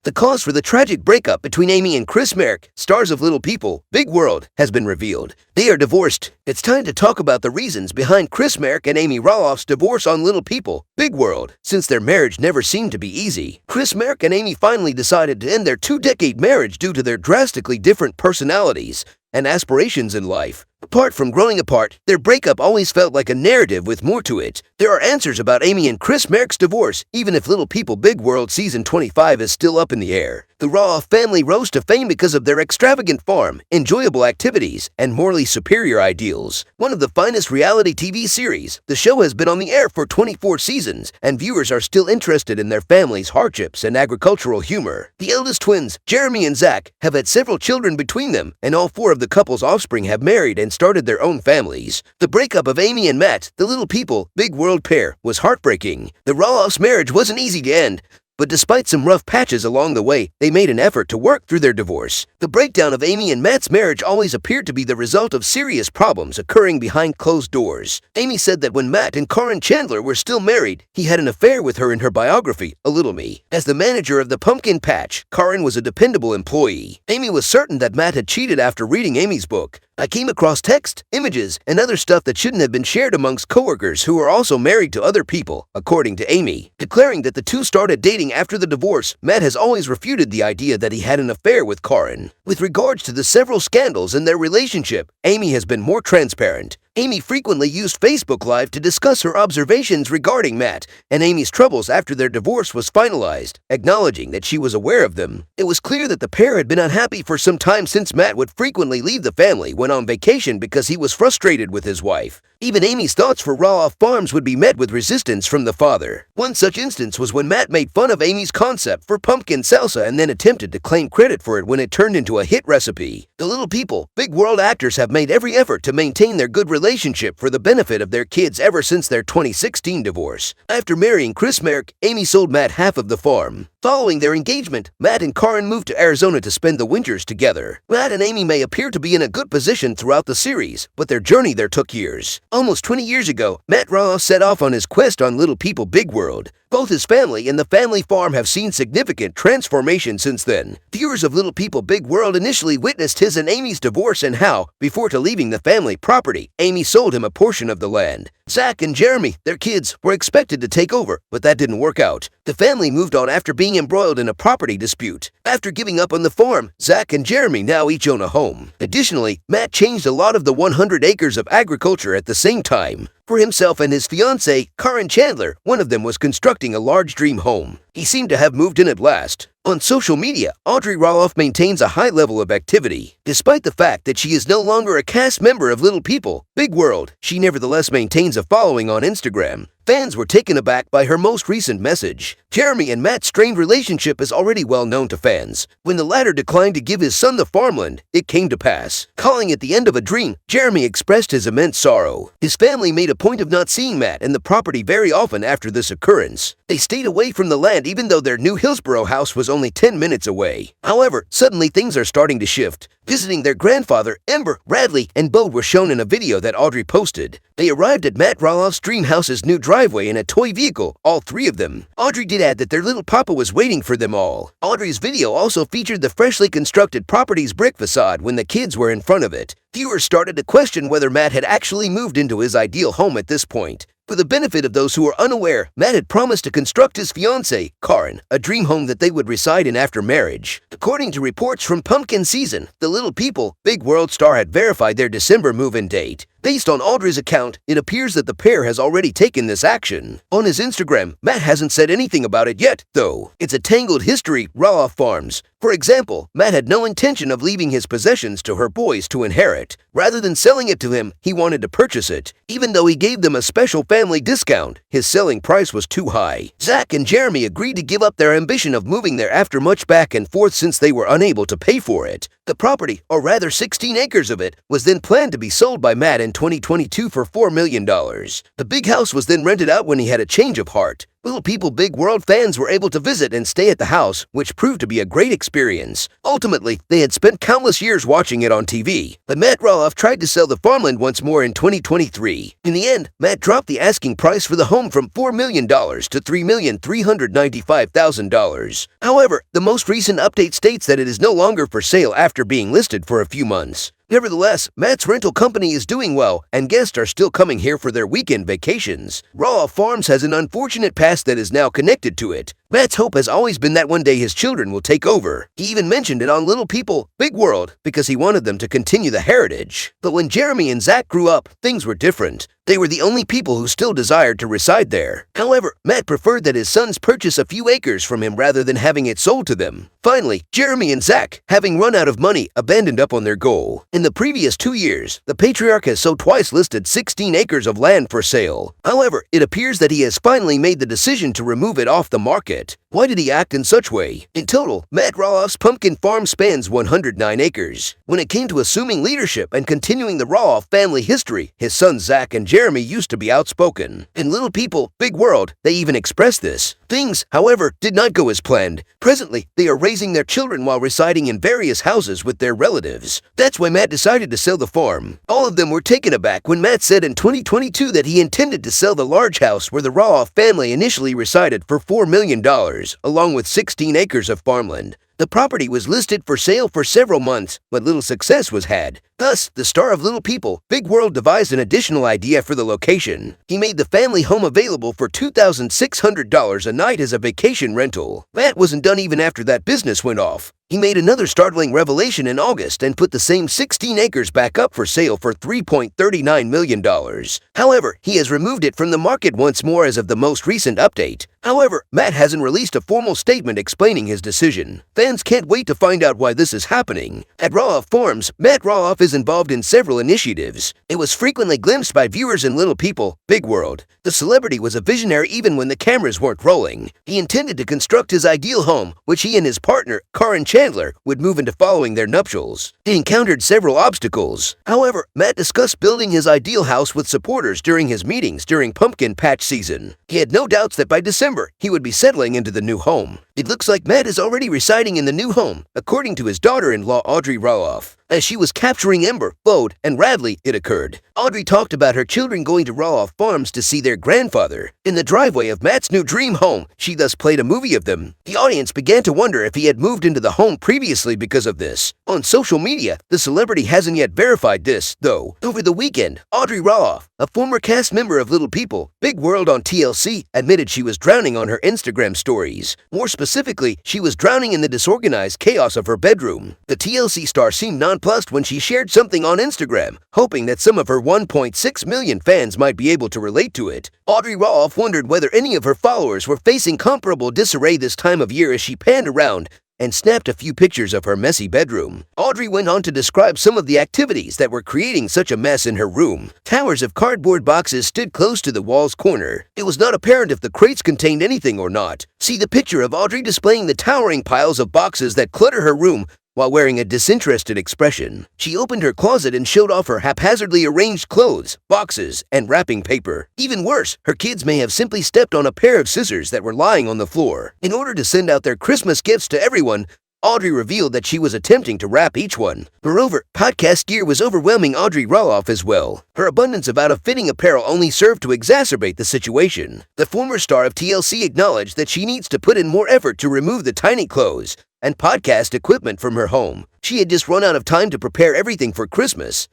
The cause for the tragic breakup between Amy and Chris Marek, stars of Little People, Big World, has been revealed. They are divorced. It's time to talk about the reasons behind Chris Marek and Amy Roloff's divorce on Little People, Big World. Since their marriage never seemed to be easy, Chris Marek and Amy finally decided to end their 2-decade marriage due to their drastically different personalities and aspirations in life. Apart from growing apart, their breakup always felt like a narrative with more to it. There are answers about Amy and Chris Marek's divorce, even if Little People Big World Season 25 is still up in the air. The Roloff family rose to fame because of their extravagant farm, enjoyable activities, and morally superior ideals. One of the finest reality TV series, the show has been on the air for 24 seasons, and viewers are still interested in their family's hardships and agricultural humor. The eldest twins, Jeremy and Zach, have had several children between them, and all 4 of the couple's offspring have married and started their own families. The breakup of Amy and Matt, the Little People, Big World pair, was heartbreaking. The Roloff's marriage wasn't easy to end, but despite some rough patches along the way, they made an effort to work through their divorce. The breakdown of Amy and Matt's marriage always appeared to be the result of serious problems occurring behind closed doors. Amy said that when Matt and Karen Chandler were still married, he had an affair with her in her biography, A Little Me. As the manager of the pumpkin patch, Karen was a dependable employee. Amy was certain that Matt had cheated after reading Amy's book. I came across text, images, and other stuff that shouldn't have been shared amongst coworkers who were also married to other people, according to Amy. Declaring that the two started dating after the divorce, Matt has always refuted the idea that he had an affair with Karen. With regards to the several scandals in their relationship, Amy has been more transparent. Amy frequently used Facebook Live to discuss her observations regarding Matt and Amy's troubles after their divorce was finalized, acknowledging that she was aware of them. It was clear that the pair had been unhappy for some time since Matt would frequently leave the family when on vacation because he was frustrated with his wife. Even Amy's thoughts for Roloff Farms would be met with resistance from the father. One such instance was when Matt made fun of Amy's concept for pumpkin salsa and then attempted to claim credit for it when it turned into a hit recipe. The Little People, Big World actors have made every effort to maintain their good relationship for the benefit of their kids ever since their 2016 divorce. After marrying Chris Marek, Amy sold Matt half of the farm. Following their engagement, Matt and Karen moved to Arizona to spend the winters together. Matt and Amy may appear to be in a good position throughout the series, but their journey there took years. Almost 20 years ago, Matt Roloff set off on his quest on Little People Big World. Both his family and the family farm have seen significant transformation since then. Viewers of Little People Big World initially witnessed his and Amy's divorce and how, before leaving the family property, Amy sold him a portion of the land. Zach and Jeremy, their kids, were expected to take over, but that didn't work out. The family moved on after being embroiled in a property dispute. After giving up on the farm, Zach and Jeremy now each own a home. Additionally, Matt changed a lot of the 100 acres of agriculture at the same time. For himself and his fiancée, Karen Chandler, one of them was constructing a large dream home. He seemed to have moved in at last. On social media, Audrey Roloff maintains a high level of activity. Despite the fact that she is no longer a cast member of Little People, Big World, she nevertheless maintains a following on Instagram. Fans were taken aback by her most recent message. Jeremy and Matt's strained relationship is already well known to fans. When the latter declined to give his son the farmland, it came to pass. Calling it the end of a dream, Jeremy expressed his immense sorrow. His family made a point of not seeing Matt and the property very often after this occurrence. They stayed away from the land even though their new Hillsborough house was only 10 minutes away. However, suddenly things are starting to shift. Visiting their grandfather, Ember, Bradley, and Bode were shown in a video that Audrey posted. They arrived at Matt Roloff's dream house's new driveway in a toy vehicle, all 3 of them. Audrey did add that their little papa was waiting for them all. Audrey's video also featured the freshly constructed property's brick facade when the kids were in front of it. Viewers started to question whether Matt had actually moved into his ideal home at this point. For the benefit of those who are unaware, Matt had promised to construct his fiancée, Karen, a dream home that they would reside in after marriage. According to reports from Pumpkin Season, the Little People, Big World star had verified their December move-in date. Based on Audrey's account, it appears that the pair has already taken this action. On his Instagram, Matt hasn't said anything about it yet, though. It's a tangled history, Roloff Farms. For example, Matt had no intention of leaving his possessions to her boys to inherit. Rather than selling it to him, he wanted to purchase it. Even though he gave them a special family discount, his selling price was too high. Zach and Jeremy agreed to give up their ambition of moving there after much back and forth since they were unable to pay for it. The property, or rather 16 acres of it, was then planned to be sold by Matt in 2022 for $4 million. The big house was then rented out when he had a change of heart. Little People Big World fans were able to visit and stay at the house, which proved to be a great experience. Ultimately, they had spent countless years watching it on TV, but Matt Roloff tried to sell the farmland once more in 2023. In the end, Matt dropped the asking price for the home from $4 million to $3,395,000. However, the most recent update states that it is no longer for sale after being listed for a few months. Nevertheless, Matt's rental company is doing well, and guests are still coming here for their weekend vacations. Roloff Farms has an unfortunate past that is now connected to it. Matt's hope has always been that one day his children will take over. He even mentioned it on Little People, Big World, because he wanted them to continue the heritage. But when Jeremy and Zach grew up, things were different. They were the only people who still desired to reside there. However, Matt preferred that his sons purchase a few acres from him rather than having it sold to them. Finally, Jeremy and Zach, having run out of money, abandoned up on their goal. In the previous 2 years, the patriarch has so twice listed 16 acres of land for sale. However, it appears that he has finally made the decision to remove it off the market. Why did he act in such way? In total, Matt Roloff's pumpkin farm spans 109 acres. When it came to assuming leadership and continuing the Roloff family history, his sons Zach and Jeremy used to be outspoken. In Little People, Big World, they even expressed this. Things, however, did not go as planned. Presently, they are raising their children while residing in various houses with their relatives. That's why Matt decided to sell the farm. All of them were taken aback when Matt said in 2022 that he intended to sell the large house where the Roloff family initially resided for $4 million, along with 16 acres of farmland. The property was listed for sale for several months, but little success was had. Thus, the star of Little People, Big World devised an additional idea for the location. He made the family home available for $2,600 a night as a vacation rental. That wasn't done even after that business went off. He made another startling revelation in August and put the same 16 acres back up for sale for $3.39 million. However, he has removed it from the market once more as of the most recent update. However, Matt hasn't released a formal statement explaining his decision. Fans can't wait to find out why this is happening. At Roloff Farms, Matt Roloff is involved in several initiatives. It was frequently glimpsed by viewers in Little People, Big World. The celebrity was a visionary even when the cameras weren't rolling. He intended to construct his ideal home, which he and his partner, Karen Chandler, would move into following their nuptials. He encountered several obstacles. However, Matt discussed building his ideal house with supporters during his meetings during pumpkin patch season. He had no doubts that by December, he would be settling into the new home. It looks like Matt is already residing in the new home, according to his daughter-in-law Audrey Roloff. As she was capturing Ember, Bode, and Radley, it occurred. Audrey talked about her children going to Roloff Farms to see their grandfather. In the driveway of Matt's new dream home, she thus played a movie of them. The audience began to wonder if he had moved into the home previously because of this. On social media, the celebrity hasn't yet verified this, though. Over the weekend, Audrey Roloff, a former cast member of Little People, Big World on TLC, admitted she was drowning on her Instagram stories. More specifically, she was drowning in the disorganized chaos of her bedroom. The TLC star seemed nonplussed when she shared something on Instagram, hoping that some of her 1.6 million fans might be able to relate to it. Audrey Roloff wondered whether any of her followers were facing comparable disarray this time of year as she panned around and snapped a few pictures of her messy bedroom. Audrey went on to describe some of the activities that were creating such a mess in her room. Towers of cardboard boxes stood close to the wall's corner. It was not apparent if the crates contained anything or not. See the picture of Audrey displaying the towering piles of boxes that clutter her room while wearing a disinterested expression. She opened her closet and showed off her haphazardly arranged clothes, boxes, and wrapping paper. Even worse, her kids may have simply stepped on a pair of scissors that were lying on the floor. In order to send out their Christmas gifts to everyone, Audrey revealed that she was attempting to wrap each one. Moreover, podcast gear was overwhelming Audrey Roloff as well. Her abundance of out-of-fitting apparel only served to exacerbate the situation. The former star of TLC acknowledged that she needs to put in more effort to remove the tiny clothes and podcast equipment from her home. She had just run out of time to prepare everything for Christmas.